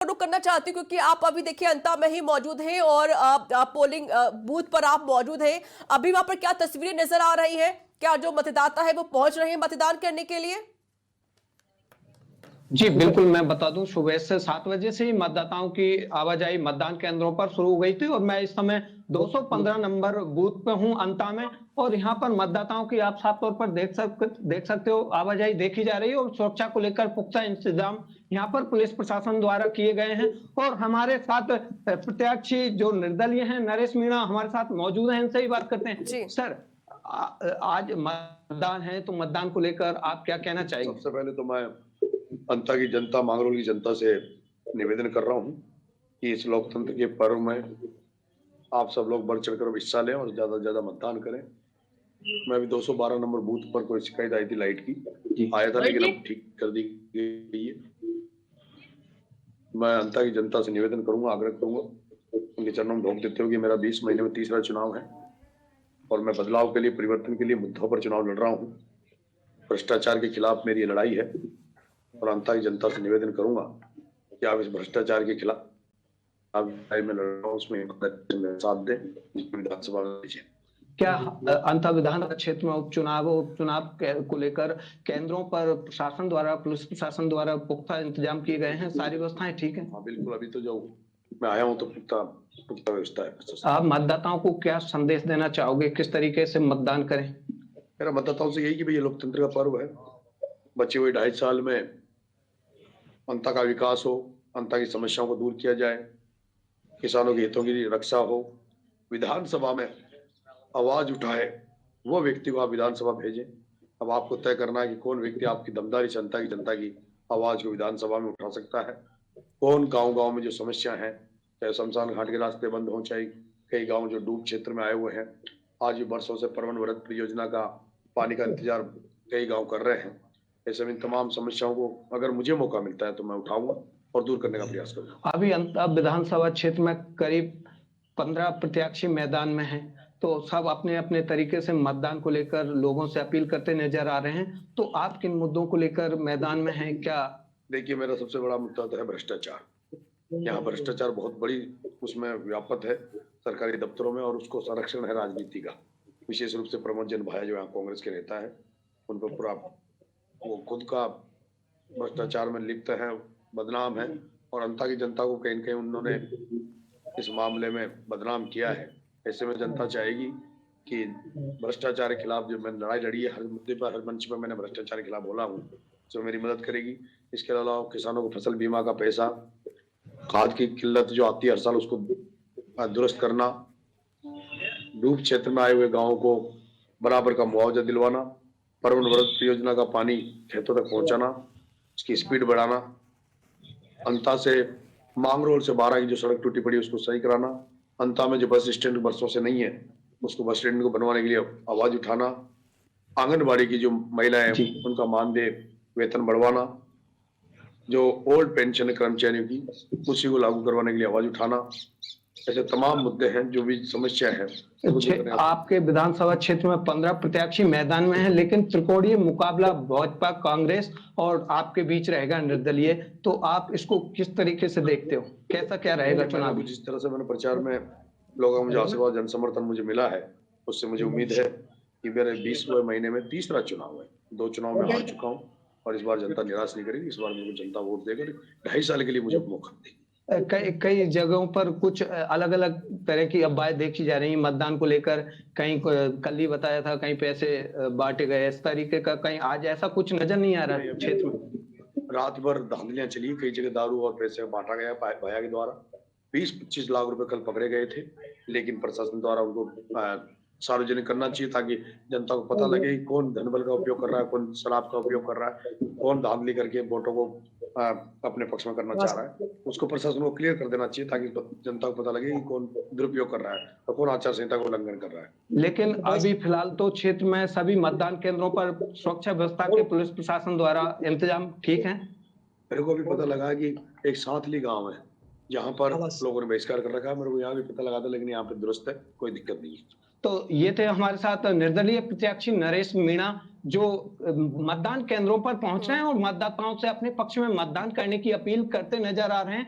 रुक करना चाहती हूँ क्योंकि आप अभी देखिए अंता में ही मौजूद हैं और पोलिंग बूथ पर आप मौजूद हैं। अभी वहां पर क्या तस्वीरें नजर आ रही हैं? क्या जो मतदाता है वो पहुंच रहे हैं मतदान करने के लिए? जी बिल्कुल, मैं बता दूं, सुबह से 7 बजे से ही मतदाताओं की आवाजाही मतदान केंद्रों पर शुरू हो गई थी और मैं इस समय 215 नंबर बूथ पे हूं अंता में। और यहां पर मतदाताओं की आप साफ तौर पर देख सकते हो, आवाजाही देखी जा रही है और सुरक्षा को लेकर पुख्ता इंतजाम यहां पर पुलिस प्रशासन द्वारा किए गए हैं। और हमारे साथ प्रत्याशी जो निर्दलीय हैं, नरेश मीणा, हमारे साथ मौजूद हैं, इनसे ही बात करते हैं। जी। सर, आज मतदान है तो मतदान को लेकर आप क्या कहना चाहेंगे? सबसे पहले तो मैं अंता की जनता, मांगरोल की जनता से निवेदन कर रहा हूं कि इस लोकतंत्र के पर्व में आप सब लोग बढ़ चढ़कर हिस्सा लें और ज्यादा से ज्यादा मतदान करें। मैं अभी 212 नंबर बूथ पर कोई शिकायत आई थी लाइट की, आया था, लेकिन अब ठीक कर दी गई है। मैं अंता की जनता से निवेदन करूंगा, आग्रह करूंगा, उनके चरणों में ढोक देते हुए कि मेरा 20 महीने में तीसरा चुनाव है और मैं बदलाव के लिए, परिवर्तन के लिए मुद्दों पर चुनाव लड़ रहा हूं। भ्रष्टाचार के खिलाफ मेरी ये लड़ाई है और अंता की जनता से निवेदन करूंगा कि आप इस भ्रष्टाचार के खिलाफ में लड़ रहा हूं, उसमें साथ दें, विधानसभा में दीजिए। क्या अंता विधानसभा क्षेत्र में उपचुनाव को लेकर केंद्रों पर प्रशासन द्वारा, पुलिस प्रशासन द्वारा पुख्ता इंतजाम किए गए हैं? सारी व्यवस्थाएं ठीक है? हाँ बिल्कुल, अभी तो जो मैं आया हूँ तो पुख्ता व्यवस्था है। आप मतदाताओं को क्या संदेश देना चाहोगे, किस तरीके से मतदान करें? मेरा मतदाताओं से यही कि भाई ये लोकतंत्र का पर्व है, बचे हुए 2.5 साल में अंता का विकास हो, अंता की समस्याओं को दूर किया जाए, किसानों के हितों की रक्षा हो, विधानसभा में आवाज उठाए वो व्यक्ति को आप विधानसभा भेजें। अब आपको तय करना है कि कौन व्यक्ति आपकी दमदारी से जनता की आवाज को विधानसभा में उठा सकता है। कौन गांव-गांव में जो समस्या है, चाहे शमशान घाट के रास्ते बंद हो, चाहे कई गांव जो डूब क्षेत्र में आए हुए हैं, आज भी बरसों से परवन व्रत परियोजना का पानी का इंतजार कई गांव कर रहे हैं। ऐसे में तमाम समस्याओं को अगर मुझे मौका मिलता है तो मैं उठाऊंगा और दूर करने का प्रयास करूंगा। अभी अंता विधानसभा क्षेत्र में करीब 15 प्रत्याशी मैदान में हैं, तो सब अपने अपने तरीके से मतदान को लेकर लोगों से अपील करते नजर आ रहे हैं। तो आप किन मुद्दों को लेकर मैदान में हैं? क्या देखिए, मेरा सबसे बड़ा मुद्दा तो है भ्रष्टाचार। यहाँ भ्रष्टाचार बहुत बड़ी उसमें व्यापक है सरकारी दफ्तरों में, और उसको संरक्षण है राजनीति का। विशेष रूप से प्रमोद जन भाई जो यहाँ कांग्रेस के नेता है, उन पर पूरा वो खुद का भ्रष्टाचार में लिप्त है, बदनाम है, और अंता की जनता को कहीं न कहीं उन्होंने इस मामले में बदनाम किया है। ऐसे में जनता चाहेगी कि भ्रष्टाचार के खिलाफ जो मैंने लड़ाई लड़ी है, हर मुद्दे पर, हर मंच पर मैंने भ्रष्टाचार के खिलाफ बोला हूँ, जो मेरी मदद करेगी। इसके अलावा किसानों को फसल बीमा का पैसा, खाद की किल्लत जो आती है हर साल, उसको दुरुस्त करना, डूब क्षेत्र में आए हुए गांवों को बराबर का मुआवजा दिलवाना, परवन व्रत परियोजना का पानी खेतों तक पहुंचाना, उसकी स्पीड बढ़ाना, अंता से मांगरोल से 12 की जो सड़क टूटी पड़ी उसको सही कराना, अंता में जो बस स्टैंड वर्षों से नहीं है उसको बस स्टैंड को बनवाने के लिए आवाज उठाना, आंगनबाड़ी की जो महिलाएं उनका मानदेय वेतन बढ़वाना, जो ओल्ड पेंशन कर्मचारियों की उसी को लागू करवाने के लिए आवाज उठाना। ऐसे तमाम मुद्दे हैं, जो भी समस्या है। आपके विधानसभा क्षेत्र में 15 प्रत्याशी मैदान में हैं, लेकिन त्रिकोणीय मुकाबला भाजपा, कांग्रेस और आपके बीच रहेगा निर्दलीय। तो आप इसको किस तरीके से देखते हो? कैसा क्या रहेगा चुनाव? जिस तरह से मैंने प्रचार में लोगों का मुझे आशीर्वाद, जन समर्थन मुझे मिला है, उससे मुझे उम्मीद है कि मेरे 20वें महीने में तीसरा चुनाव है। 2 चुनाव में हार चुका हूँ और इस बार जनता निराश नहीं करेगी। इस बार मुझे जनता वोट देकर 2.5 साल के लिए मुझे मौका देगी। कई जगहों पर कुछ अलग अलग तरह की अफवाहें देखी जा रही हैं मतदान को लेकर। कहीं कल ही बताया था, कहीं पैसे बांटे गए, इस तरीके का कहीं आज ऐसा कुछ नजर नहीं आ रहा है क्षेत्र में? रात भर धांधलियां चली, कई जगह दारू और पैसे बांटा गया भाया के द्वारा। 20-25 लाख रुपए कल पकड़े गए थे, लेकिन प्रशासन द्वारा उनको सार्वजनिक करना चाहिए ताकि जनता को पता लगे कि कौन धनबल का उपयोग कर रहा है, कौन शराब का उपयोग कर रहा है, कौन धांधली करके वोटों को अपने पक्ष में करना चाह रहा है। उसको प्रशासन को क्लियर कर देना चाहिए ताकि जनता को पता लगे कि कौन दुरुपयोग कर रहा है और कौन आचार संहिता का उल्लंघन कर रहा है। लेकिन अभी फिलहाल तो क्षेत्र में सभी मतदान केंद्रों पर सुरक्षा व्यवस्था के पुलिस प्रशासन द्वारा इंतजाम ठीक है। मेरे को भी पता लगा कि एक सांतली गाँव है जहाँ पर लोगों ने बहिष्कार कर रखा है। मेरे को यहाँ भी पता लगा था, लेकिन यहाँ पे दुरुस्त है, कोई दिक्कत नहीं है। तो ये थे हमारे साथ निर्दलीय प्रत्याशी नरेश मीणा, जो मतदान केंद्रों पर पहुंच रहे हैं और मतदाताओं से अपने पक्ष में मतदान करने की अपील करते नजर आ रहे हैं।